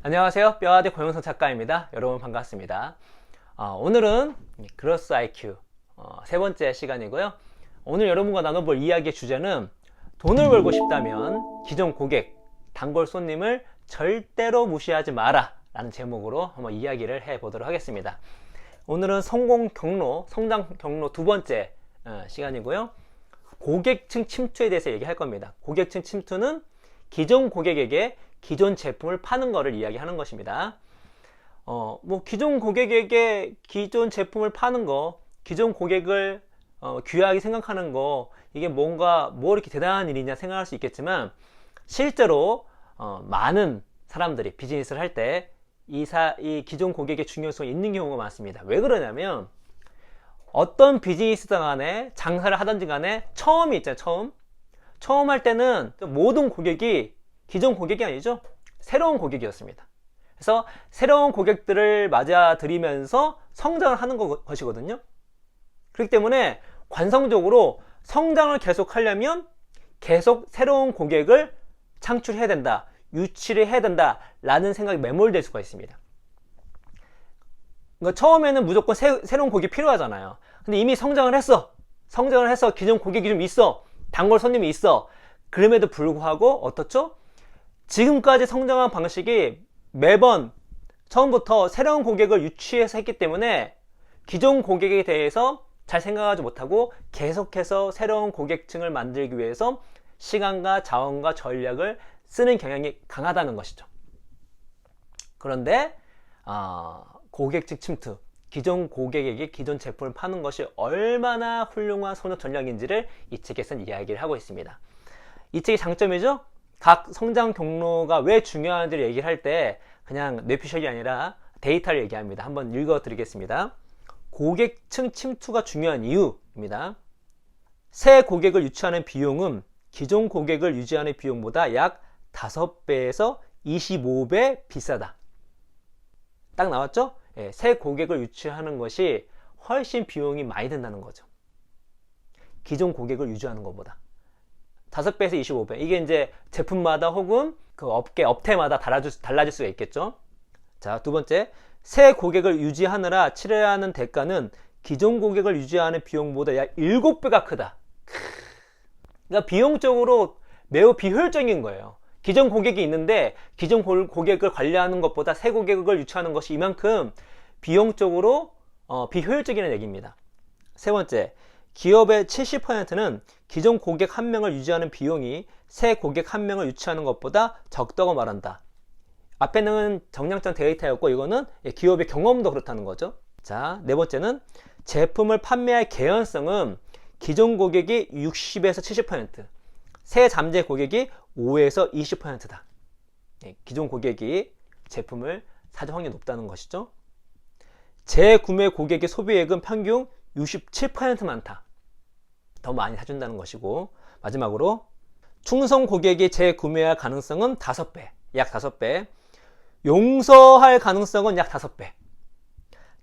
안녕하세요. 뼈아대 고영성 작가입니다. 여러분 반갑습니다. 오늘은 그로스 IQ 세 번째 시간이고요. 오늘 여러분과 나눠볼 이야기의 주제는 돈을 벌고 싶다면 기존 고객, 단골 손님을 절대로 무시하지 마라 라는 제목으로 한번 이야기를 해보도록 하겠습니다. 오늘은 성장 경로 두 번째 시간이고요. 고객층 침투에 대해서 얘기할 겁니다. 고객층 침투는 기존 고객에게 기존 제품을 파는 거를 이야기하는 것입니다. 기존 고객에게 기존 제품을 파는 거, 기존 고객을 귀하게 생각하는 거, 이게 뭐 이렇게 대단한 일이냐 생각할 수 있겠지만, 실제로 많은 사람들이 비즈니스를 할 때 이 기존 고객의 중요성이 있는 경우가 많습니다. 왜 그러냐면, 어떤 비즈니스든 간에 장사를 하든지 간에 처음이 있잖아요. 처음 할 때는 모든 고객이 기존 고객이 아니죠. 새로운 고객이었습니다. 그래서 새로운 고객들을 맞아들이면서 성장을 하는 것이거든요. 그렇기 때문에 관성적으로 성장을 계속 하려면 계속 새로운 고객을 창출해야 된다, 유치를 해야 된다 라는 생각이 매몰될 수가 있습니다. 그러니까 처음에는 무조건 새로운 고객이 필요하잖아요. 근데 이미 성장을 해서 기존 고객이 좀 있어, 단골 손님이 있어. 그럼에도 불구하고 어떻죠? 지금까지 성장한 방식이 매번 처음부터 새로운 고객을 유치해서 했기 때문에 기존 고객에 대해서 잘 생각하지 못하고 계속해서 새로운 고객층을 만들기 위해서 시간과 자원과 전략을 쓰는 경향이 강하다는 것이죠. 그런데 고객층 침투, 기존 고객에게 기존 제품을 파는 것이 얼마나 훌륭한 손업 전략인지를 이 책에서는 이야기를 하고 있습니다. 이 책의 장점이죠. 각 성장 경로가 왜 중요한지를 얘기를 할 때 그냥 뇌피셜이 아니라 데이터를 얘기합니다. 한번 읽어 드리겠습니다. 고객층 침투가 중요한 이유입니다. 새 고객을 유치하는 비용은 기존 고객을 유지하는 비용보다 약 5배에서 25배 비싸다. 딱 나왔죠? 새 고객을 유치하는 것이 훨씬 비용이 많이 든다는 거죠. 기존 고객을 유지하는 것보다 5배에서 25배. 이게 이제 제품마다 혹은 그 업태마다 달라질 수가 있겠죠. 자, 두 번째, 새 고객을 유지하느라 치러야 하는 대가는 기존 고객을 유지하는 비용보다 약 7배가 크다. 그러니까 비용적으로 매우 비효율적인 거예요. 기존 고객이 있는데 기존 고객을 관리하는 것보다 새 고객을 유치하는 것이 이만큼 비용적으로 비효율적이라는 얘기입니다. 세 번째, 기업의 70%는 기존 고객 1명을 유지하는 비용이 새 고객 1명을 유치하는 것보다 적다고 말한다. 앞에는 정량적 데이터였고 이거는 기업의 경험도 그렇다는 거죠. 자, 네 번째는 제품을 판매할 개연성은 기존 고객이 60에서 70%, 새 잠재 고객이 5에서 20%다. 기존 고객이 제품을 사줄 확률이 높다는 것이죠. 재구매 고객의 소비액은 평균 67% 많다. 더 많이 사준다는 것이고, 마지막으로 충성 고객이 재구매할 가능성은 5배, 약 5배, 용서할 가능성은 약 5배,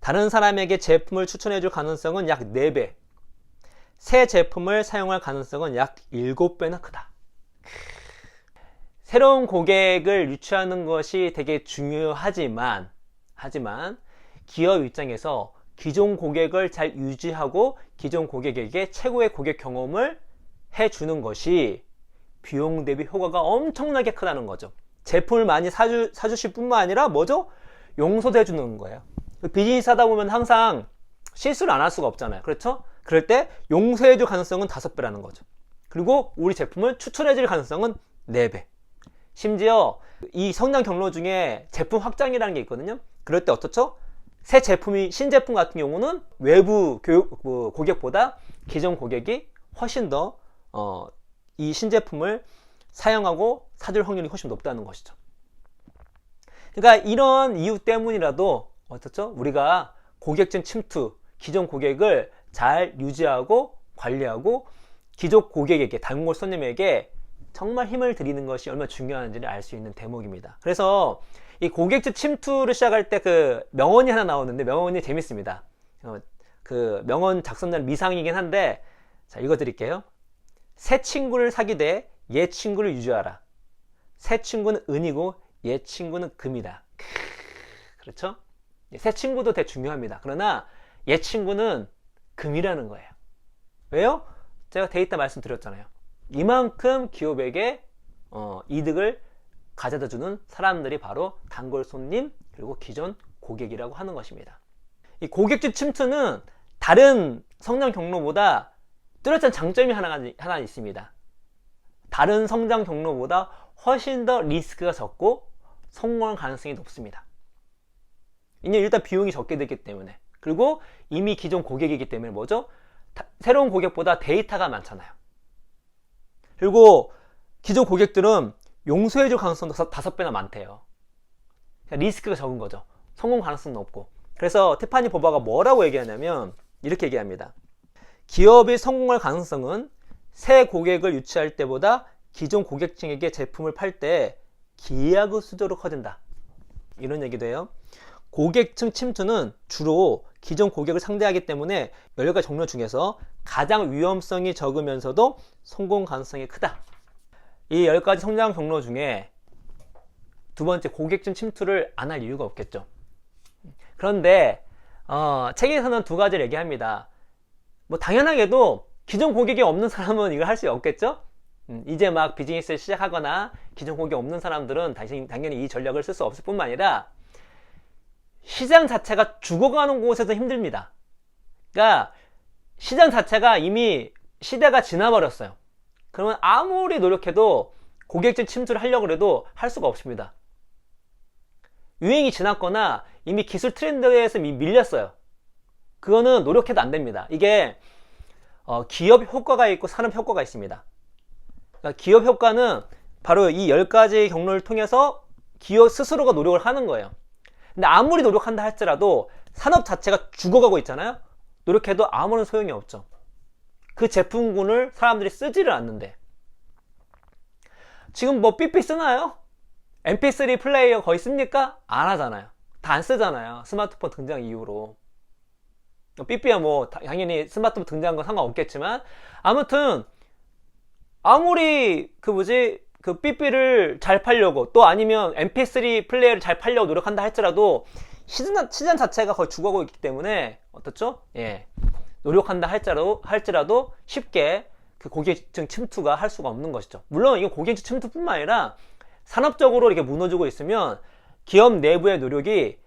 다른 사람에게 제품을 추천해 줄 가능성은 약 4배, 새 제품을 사용할 가능성은 약 7배나 크다. 새로운 고객을 유치하는 것이 되게 중요하지만 기업 입장에서 기존 고객을 잘 유지하고 기존 고객에게 최고의 고객 경험을 해주는 것이 비용 대비 효과가 엄청나게 크다는 거죠. 제품을 많이 사주실 뿐만 아니라 뭐죠? 용서도 해주는 거예요. 비즈니스 하다 보면 항상 실수를 안 할 수가 없잖아요. 그렇죠? 그럴 때 용서해줄 가능성은 5배라는 거죠. 그리고 우리 제품을 추천해줄 가능성은 4배. 심지어 이 성장 경로 중에 제품 확장이라는 게 있거든요. 그럴 때 어떻죠? 새 제품이 신제품 같은 경우는 외부 고객보다 기존 고객이 훨씬 더 이 신제품을 사용하고 사줄 확률이 훨씬 높다는 것이죠. 그러니까 이런 이유 때문이라도 어떻죠? 우리가 고객층 침투, 기존 고객을 잘 유지하고 관리하고 기존 고객에게, 단골 손님에게 정말 힘을 들이는 것이 얼마나 중요한지를 알 수 있는 대목입니다. 그래서 이 고객층 침투를 시작할 때 그 명언이 하나 나오는데 명언이 재밌습니다. 그 명언 작성자는 미상이긴 한데, 자, 읽어드릴게요. 새 친구를 사귀되 옛 친구를 유지하라. 새 친구는 은이고 옛 친구는 금이다. 그렇죠? 새 친구도 되게 중요합니다. 그러나 옛 친구는 금이라는 거예요. 왜요? 제가 데이터 말씀드렸잖아요. 이만큼 기업에게 이득을 가져다 주는 사람들이 바로 단골 손님 그리고 기존 고객이라고 하는 것입니다. 이 고객집 침투는 다른 성장 경로보다 뚜렷한 장점이 하나 있습니다. 다른 성장 경로보다 훨씬 더 리스크가 적고 성공할 가능성이 높습니다. 일단 비용이 적게 되기 때문에, 그리고 이미 기존 고객이기 때문에 뭐죠? 새로운 고객보다 데이터가 많잖아요. 그리고 기존 고객들은 용서해줄 가능성도 5배나 많대요. 그러니까 리스크가 적은 거죠. 성공 가능성은 높고. 그래서 티파니 보바가 뭐라고 얘기하냐면 이렇게 얘기합니다. 기업이 성공할 가능성은 새 고객을 유치할 때보다 기존 고객층에게 제품을 팔 때 기하급 수적으로 커진다. 이런 얘기도 해요. 고객층 침투는 주로 기존 고객을 상대하기 때문에 10가지 종류 중에서 가장 위험성이 적으면서도 성공 가능성이 크다. 이 10가지 성장 경로 중에 두 번째 고객층 침투를 안 할 이유가 없겠죠. 그런데 책에서는 2가지를 얘기합니다. 뭐 당연하게도 기존 고객이 없는 사람은 이걸 할 수 없겠죠. 이제 막 비즈니스를 시작하거나 기존 고객이 없는 사람들은 당연히 이 전략을 쓸 수 없을 뿐만 아니라 시장 자체가 죽어가는 곳에서 힘듭니다. 그러니까 시장 자체가 이미 시대가 지나버렸어요. 그러면 아무리 노력해도 고객층 침투를 하려고 해도 할 수가 없습니다. 유행이 지났거나 이미 기술 트렌드에서 밀렸어요. 그거는 노력해도 안 됩니다. 이게 기업 효과가 있고 산업 효과가 있습니다. 그러니까 기업 효과는 바로 이 10가지 경로를 통해서 기업 스스로가 노력을 하는 거예요. 근데 아무리 노력한다 할지라도 산업 자체가 죽어가고 있잖아요. 노력해도 아무런 소용이 없죠. 그 제품군을 사람들이 쓰지를 않는데. 지금 뭐 삐삐 쓰나요? mp3 플레이어 거의 씁니까? 안 하잖아요. 다 안 쓰잖아요. 스마트폰 등장 이후로. 삐삐야 뭐 당연히 스마트폰 등장한 건 상관없겠지만, 아무튼 아무리 그 삐삐를 잘 팔려고, 또 아니면 mp3 플레이어를 잘 팔려고 노력한다 할지라도 시장 자체가 거의 죽어가고 있기 때문에 어떻죠? 예, 노력한다 할지라도 쉽게 그 고객층 침투가 할 수가 없는 것이죠. 물론 이건 고객층 침투뿐만 아니라 산업적으로 이렇게 무너지고 있으면 기업 내부의 노력이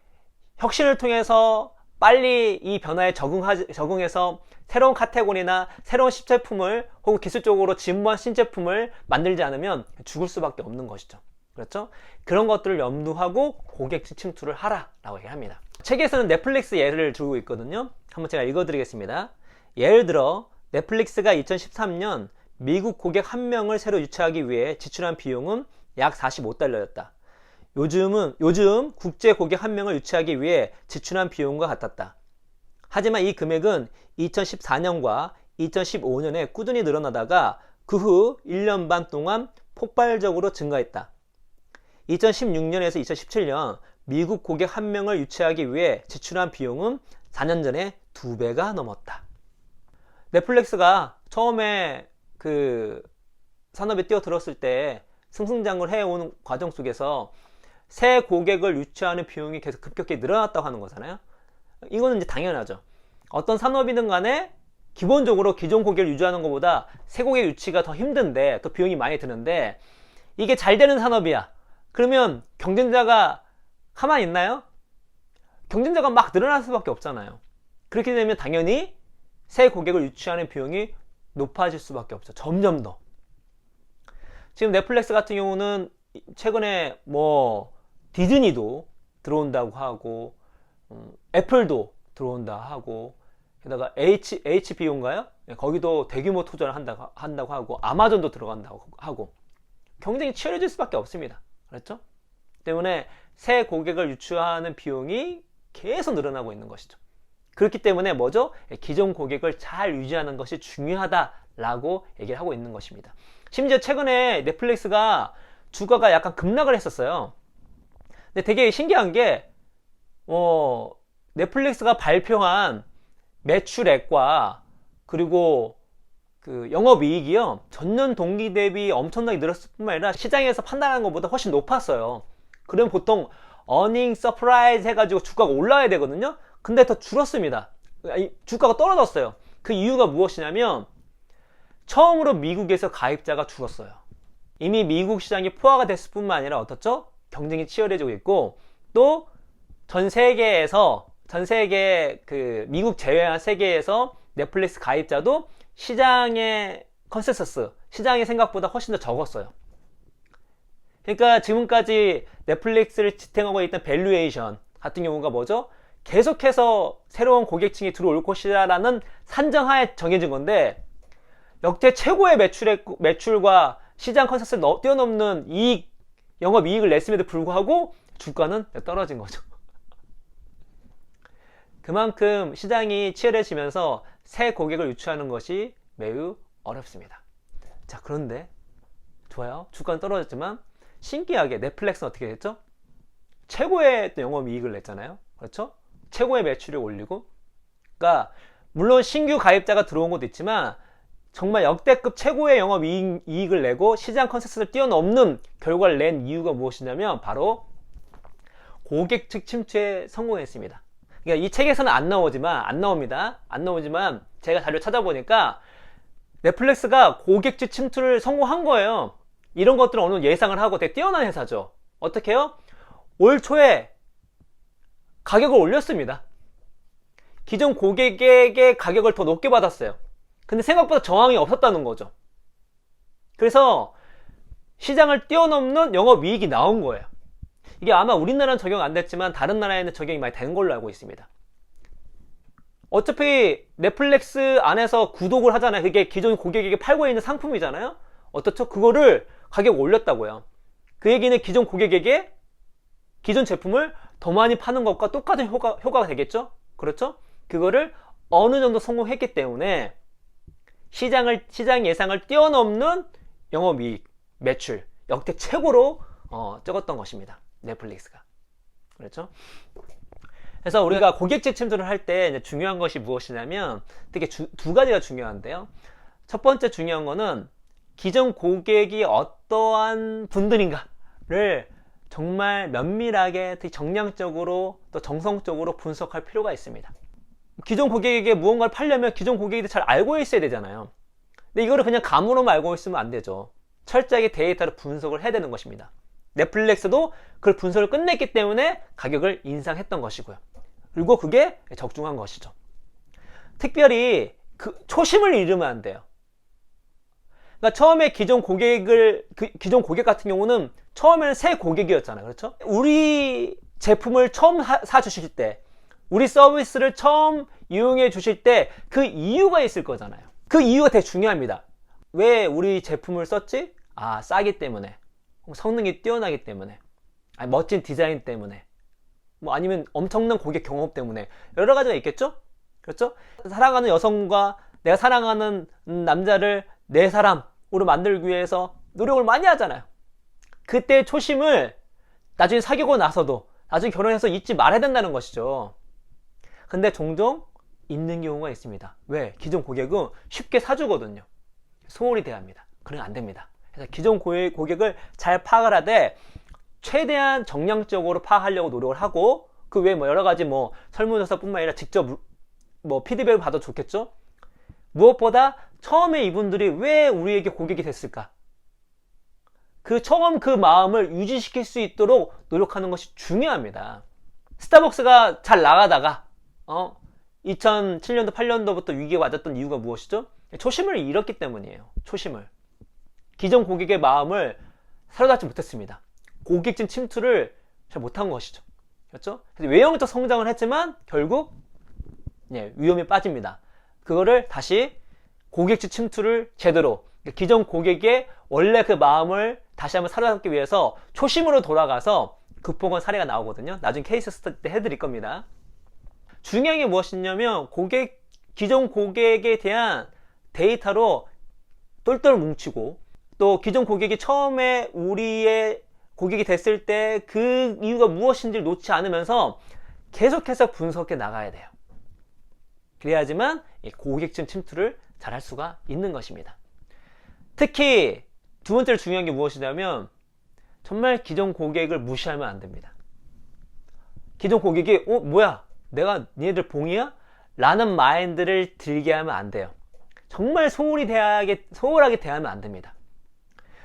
혁신을 통해서 빨리 이 변화에 적응해서 새로운 카테고리나 새로운 신제품을 혹은 기술적으로 진보한 신제품을 만들지 않으면 죽을 수밖에 없는 것이죠. 그렇죠? 그런 것들을 염두하고 고객층 침투를 하라라고 얘기합니다. 책에서는 넷플릭스 예를 들고 있거든요. 한번 제가 읽어드리겠습니다. 예를 들어 넷플릭스가 2013년 미국 고객 1명을 새로 유치하기 위해 지출한 비용은 약 45달러였다. 요즘 국제 고객 1명을 유치하기 위해 지출한 비용과 같았다. 하지만 이 금액은 2014년과 2015년에 꾸준히 늘어나다가 그 후 1년 반 동안 폭발적으로 증가했다. 2016년에서 2017년 미국 고객 1명을 유치하기 위해 지출한 비용은 4년 전에 2배가 넘었다. 넷플릭스가 처음에 그 산업에 뛰어들었을 때 승승장구를 해오는 과정 속에서 새 고객을 유치하는 비용이 계속 급격히 늘어났다고 하는 거잖아요. 이거는 이제 당연하죠. 어떤 산업이든 간에 기본적으로 기존 고객을 유지하는 것보다 새 고객 유치가 더 힘든데, 또 비용이 많이 드는데, 이게 잘 되는 산업이야. 그러면 경쟁자가 가만히 있나요? 경쟁자가 막 늘어날 수밖에 없잖아요. 그렇게 되면 당연히 새 고객을 유치하는 비용이 높아질 수밖에 없죠. 점점 더. 지금 넷플릭스 같은 경우는 최근에 뭐 디즈니도 들어온다고 하고, 애플도 들어온다 하고, 게다가 HBO인가요? 거기도 대규모 투자를 한다고 하고, 아마존도 들어간다고 하고, 경쟁이 치열해질 수밖에 없습니다. 그렇죠? 때문에 새 고객을 유치하는 비용이 계속 늘어나고 있는 것이죠. 그렇기 때문에 뭐죠? 기존 고객을 잘 유지하는 것이 중요하다라고 얘기를 하고 있는 것입니다. 심지어 최근에 넷플릭스가 주가가 약간 급락을 했었어요. 근데 되게 신기한 게 넷플릭스가 발표한 매출액과 그리고 그 영업이익이요, 전년 동기 대비 엄청나게 늘었을 뿐만 아니라 시장에서 판단하는 것보다 훨씬 높았어요. 그러면 보통 어닝 서프라이즈 해가지고 주가가 올라야 되거든요. 근데 더 줄었습니다. 주가가 떨어졌어요. 그 이유가 무엇이냐면 처음으로 미국에서 가입자가 줄었어요. 이미 미국 시장이 포화가 됐을 뿐만 아니라 어떻죠? 경쟁이 치열해지고 있고, 또 전 세계 그 미국 제외한 세계에서 넷플릭스 가입자도 시장의 컨센서스, 시장의 생각보다 훨씬 더 적었어요. 그러니까 지금까지 넷플릭스를 지탱하고 있던 밸류에이션 같은 경우가 뭐죠? 계속해서 새로운 고객층이 들어올 것이라는 산정하에 정해진 건데, 역대 최고의 매출과 시장 컨센서스를 뛰어넘는 영업이익을 냈음에도 불구하고 주가는 떨어진 거죠. 그만큼 시장이 치열해지면서 새 고객을 유치하는 것이 매우 어렵습니다. 자, 그런데 좋아요. 주가는 떨어졌지만 신기하게 넷플릭스는 어떻게 됐죠? 최고의 영업이익을 냈잖아요. 그렇죠? 최고의 매출을 올리고, 그러니까 물론 신규 가입자가 들어온 것도 있지만 정말 역대급 최고의 영업이익을 내고 시장 컨센서스를 뛰어넘는 결과를 낸 이유가 무엇이냐면 바로 고객 측 침투에 성공했습니다. 그러니까 이 책에서는 안 나옵니다. 안 나오지만 제가 자료 찾아보니까 넷플릭스가 고객 측 침투를 성공한 거예요. 이런 것들은 어느 정도 예상을 하고 되게 뛰어난 회사죠. 어떻게 해요? 올 초에 가격을 올렸습니다. 기존 고객에게 가격을 더 높게 받았어요. 근데 생각보다 저항이 없었다는 거죠. 그래서 시장을 뛰어넘는 영업이익이 나온 거예요. 이게 아마 우리나라는 적용 안 됐지만 다른 나라에는 적용이 많이 된 걸로 알고 있습니다. 어차피 넷플릭스 안에서 구독을 하잖아요. 그게 기존 고객에게 팔고 있는 상품이잖아요. 어떻죠? 그거를 가격 올렸다고요. 그 얘기는 기존 고객에게 기존 제품을 더 많이 파는 것과 똑같은 효과가 되겠죠? 그렇죠? 그거를 어느 정도 성공했기 때문에 시장 예상을 뛰어넘는 영업이익, 매출, 역대 최고로 찍었던 것입니다. 넷플릭스가. 그렇죠? 그래서 우리가 고객층 침투를 할 때 중요한 것이 무엇이냐면 되게 두 가지가 중요한데요. 첫 번째 중요한 거는 기존 고객이 어떠한 분들인가를 정말 면밀하게, 되게 정량적으로 또 정성적으로 분석할 필요가 있습니다. 기존 고객에게 무언가를 팔려면 기존 고객이 잘 알고 있어야 되잖아요. 근데 이거를 그냥 감으로만 알고 있으면 안 되죠. 철저하게 데이터를 분석을 해야 되는 것입니다. 넷플릭스도 그 분석을 끝냈기 때문에 가격을 인상했던 것이고요. 그리고 그게 적중한 것이죠. 특별히 그 초심을 잃으면 안 돼요. 그러니까 처음에 기존 고객 같은 경우는 처음에는 새 고객이었잖아요. 그렇죠? 우리 제품을 처음 사주실 때, 우리 서비스를 처음 이용해 주실 때 그 이유가 있을 거잖아요. 그 이유가 되게 중요합니다. 왜 우리 제품을 썼지? 아, 싸기 때문에, 성능이 뛰어나기 때문에, 아니, 멋진 디자인 때문에, 뭐 아니면 엄청난 고객 경험 때문에, 여러 가지가 있겠죠? 그렇죠? 사랑하는 여성과 내가 사랑하는 남자를 내 사람으로 만들기 위해서 노력을 많이 하잖아요. 그때 초심을 나중에 사귀고 나서도, 나중에 결혼해서 잊지 말아야 된다는 것이죠. 근데 종종 잊는 경우가 있습니다. 왜? 기존 고객은 쉽게 사주거든요. 소홀히 대합니다. 그러면 안 됩니다. 그래서 기존 고객을 잘 파악을 하되 최대한 정량적으로 파악하려고 노력을 하고, 그 외에 뭐 여러 가지 뭐 설문조사뿐만 아니라 직접 뭐 피드백을 받아도 좋겠죠. 무엇보다 처음에 이분들이 왜 우리에게 고객이 됐을까? 처음 그 마음을 유지시킬 수 있도록 노력하는 것이 중요합니다. 스타벅스가 잘 나가다가 2007년도 8년도부터 위기가 맞았던 이유가 무엇이죠? 초심을 잃었기 때문이에요. 초심을. 기존 고객의 마음을 사로잡지 못했습니다. 고객층 침투를 잘 못한 것이죠. 그렇죠? 그래서 외형적 성장을 했지만 결국 위험에 빠집니다. 그거를 다시 고객층 침투를 제대로, 기존 고객의 원래 그 마음을 다시 한번 사로잡기 위해서 초심으로 돌아가서 극복한 사례가 나오거든요. 나중에 케이스 스터디 때 해드릴 겁니다. 중요한 게 무엇이냐면 기존 고객에 대한 데이터로 똘똘 뭉치고, 또 기존 고객이 처음에 우리의 고객이 됐을 때 그 이유가 무엇인지를 놓지 않으면서 계속해서 분석해 나가야 돼요. 그래야지만 고객층 침투를 잘 할 수가 있는 것입니다. 특히 두 번째로 중요한 게 무엇이냐면 정말 기존 고객을 무시하면 안 됩니다. 기존 고객이 뭐야, 내가 니네들 봉이야? 라는 마인드를 들게 하면 안 돼요. 정말 소홀하게 대하면 안 됩니다.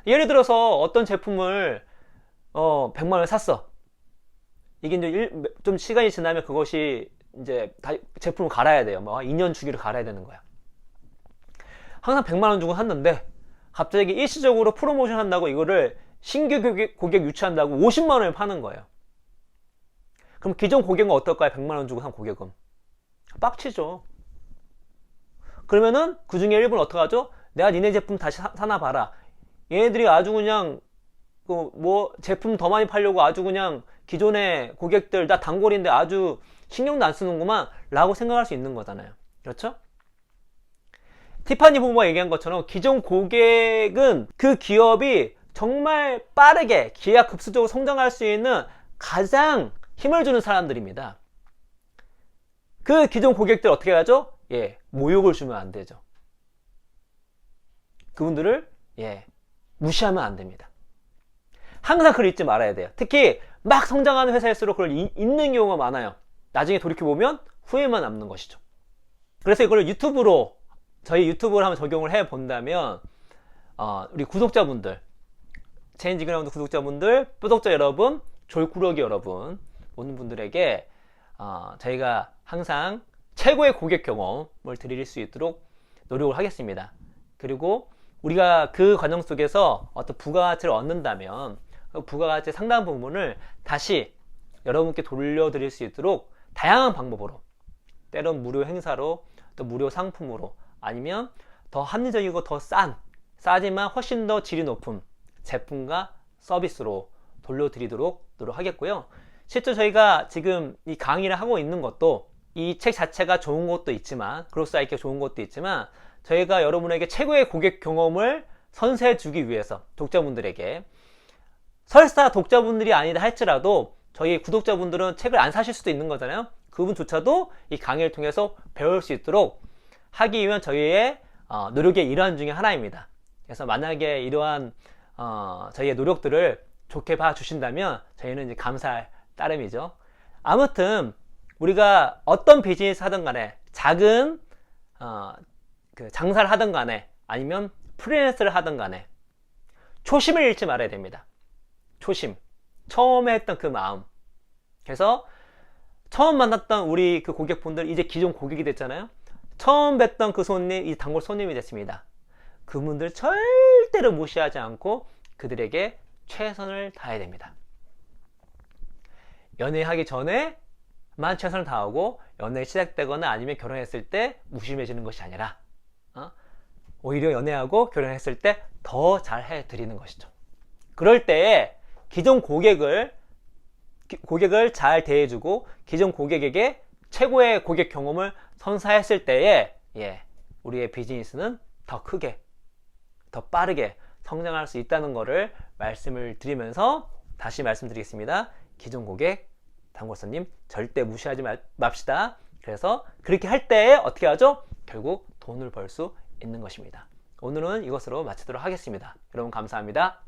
예를 들어서 어떤 제품을 100만 원에 샀어. 이게 이제 좀 시간이 지나면 그것이 이제 제품을 갈아야 돼요. 뭐 2년 주기로 갈아야 되는 거야. 항상 100만 원 주고 샀는데 갑자기 일시적으로 프로모션 한다고 이거를 신규 고객 유치한다고 50만 원에 파는 거예요. 그럼 기존 고객은 어떨까요? 100만 원 주고 산 고객은 빡치죠. 그러면은 그 중에 일부는 어떡하죠? 내가 니네 제품 다시 사나 봐라. 얘네들이 아주 그냥 제품 더 많이 팔려고 아주 그냥 기존의 고객들 나 단골인데 아주 신경도 안 쓰는구만 라고 생각할 수 있는 거잖아요. 그렇죠? 티파니 부모가 얘기한 것처럼 기존 고객은 그 기업이 정말 빠르게 기하급수적으로 성장할 수 있는 가장 힘을 주는 사람들입니다. 그 기존 고객들 어떻게 하죠? 모욕을 주면 안 되죠. 그분들을 무시하면 안 됩니다. 항상 그걸 잊지 말아야 돼요. 특히 막 성장하는 회사일수록 그걸 잊는 경우가 많아요. 나중에 돌이켜보면 후회만 남는 것이죠. 그래서 이걸 저희 유튜브를 한번 적용을 해 본다면 우리 구독자분들, 체인지 그라운드 구독자분들, 뾰독자 여러분, 졸꾸러기 여러분, 모든 분들에게 저희가 항상 최고의 고객 경험을 드릴 수 있도록 노력을 하겠습니다. 그리고 우리가 그 과정 속에서 어떤 부가가치를 얻는다면 그 부가가치 상당 부분을 다시 여러분께 돌려드릴 수 있도록 다양한 방법으로, 때론 무료 행사로, 또 무료 상품으로, 아니면 더 합리적이고 더 싸지만 훨씬 더 질이 높은 제품과 서비스로 돌려드리도록 노력하겠고요. 실제 저희가 지금 이 강의를 하고 있는 것도 이 책 자체가 좋은 것도 있지만, 그로스아이키가 좋은 것도 있지만, 저희가 여러분에게 최고의 고객 경험을 선사해 주기 위해서 독자분들에게, 설사 독자분들이 아니다 할지라도 저희 구독자분들은 책을 안 사실 수도 있는 거잖아요. 그분조차도 이 강의를 통해서 배울 수 있도록 하기 위한 저희의 노력의 일환 중에 하나입니다. 그래서 만약에 이러한 저희의 노력들을 좋게 봐주신다면 저희는 이제 감사할 따름이죠. 아무튼 우리가 어떤 비즈니스 하든 간에, 작은 그 장사를 하든 간에, 아니면 프리랜서를 하든 간에 초심을 잃지 말아야 됩니다. 초심, 처음에 했던 그 마음. 그래서 처음 만났던 우리 그 고객분들, 이제 기존 고객이 됐잖아요. 처음 뵀던 그 손님, 이 단골 손님이 됐습니다. 그분들 절대로 무시하지 않고 그들에게 최선을 다해야 됩니다. 연애하기 전에만 최선을 다하고 연애 시작되거나 아니면 결혼했을 때 무심해지는 것이 아니라 오히려 연애하고 결혼했을 때 더 잘 해드리는 것이죠. 그럴 때에 기존 고객을 잘 대해주고 기존 고객에게 최고의 고객 경험을 선사했을 때에 우리의 비즈니스는 더 크게, 더 빠르게 성장할 수 있다는 것을 말씀을 드리면서 다시 말씀드리겠습니다. 기존 고객, 단골 손님 절대 무시하지 맙시다. 그래서 그렇게 할 때에 어떻게 하죠? 결국 돈을 벌 수 있는 것입니다. 오늘은 이것으로 마치도록 하겠습니다. 여러분 감사합니다.